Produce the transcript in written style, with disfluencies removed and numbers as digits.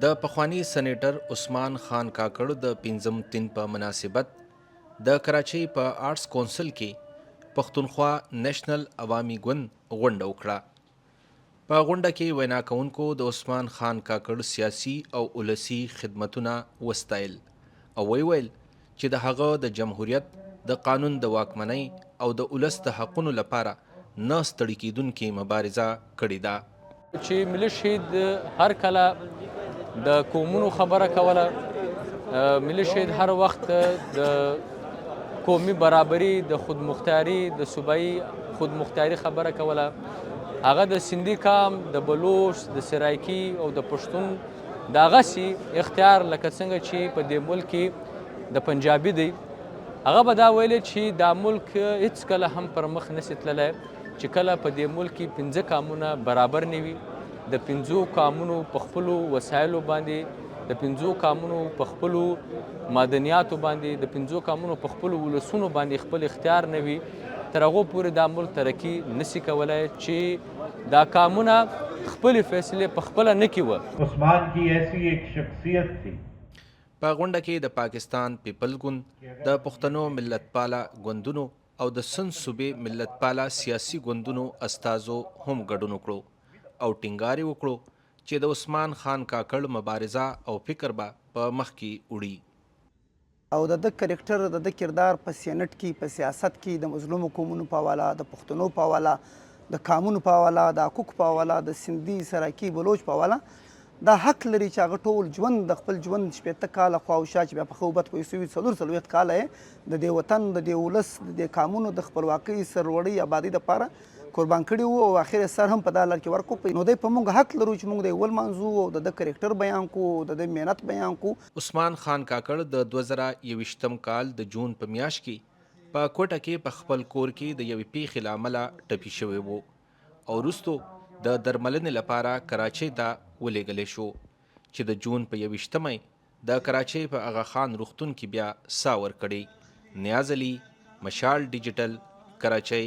د پخوانی سېنیټر عثمان خان کاکړ د پنځم تین په مناسبت د کراچۍ په آرټس کونسل کې پښتونخوا نېشنل عوامي ګوند غونډه وکړه. په غونډه کې وینا کوونکو د عثمان خان کاکړ سیاسي او ولسي خدمتونه وستایل او ویل چې د هغه د جمهوریت د قانون د واکمنۍ او د ولس د حقونو لپاره نه ستړي کیدونکې مبارزه کړې ده. چې ملي شهید هر کله د قومونو خبره کوله، ملي شهید هر وخت د قومي برابري، د خودمختاري، د صوبایي خودمختاري خبره کوله. هغه د سندي قام، د بلوچ، د سرایکي او د پښتون دغسې اختیار لکه څنګه چې په دې ملک کې د پنجابي دی، هغه به دا ویلي چې دا ملک هیڅکله هم پر مخ نسي تللی چې کله په دې ملک کې 15 قامونه برابر نه وي، د 15 قامونو په خپلو وسایلو باندې، د 15 قامونو په خپلو معدنیاتو باندې، د 15 قامونو په خپلو ولسونو باندې خپل اختیار نه وي، تر هغو پورې دا ملک ترقي نسي کولی چې دا قامونه خپلې فیصلې په خپله نه کوي. عثمان کی ایسی ایک شخصیت تھی. په غونډه کې د پاکستان پیپل ګوند، د پښتنو ملت پاله ګوندونو او د سند صوبې ملت پاله سیاسي ګوندونو استازو هم ګډون وکړو او ټینګار یې وکړو چې د عثمان خان کاکړ مبارزه او فکر به په مخ کې وړي او د کرکټر د کردار په سینټ کې، په سیاست کې د مظلومو قومونو په حواله، د پښتنو په حواله، د قامونو په حواله، د حقوق په حواله، د سندي، سراکي، بلوچ په حواله دا حق لري چې هغه ټول ژوند د خپل ژوند 15 کاله خواوشا چې بیا په ښه وبد پوه شوي 40 کاله یې د دې وطن، د دې ولس، د دې قامونو د خپلواکۍ، سرلوړۍ، آبادۍ دپاره قربان کړي وو او اخر سر هم په دا لړ کې ورکړو. نو دی په موږ حق لرو چې موږ د یې ولمانځو او د ده کرکټر بیان کړو، د ده محنت بیان کړو. عثمان خان کاکړ د 2021 کال د جون په میاشت کې په کوټه کې په خپل کور کې د یوې پیښې له امله ټپي شوی و او وروستو د درملنې لپاره کراچۍ ته ولېږلی شو چې د جون په 21 د کراچۍ په اغا خان روغتون کې بیا ساه ورکړې. نیاز علي، مشال ډیجیټل، کراچۍ.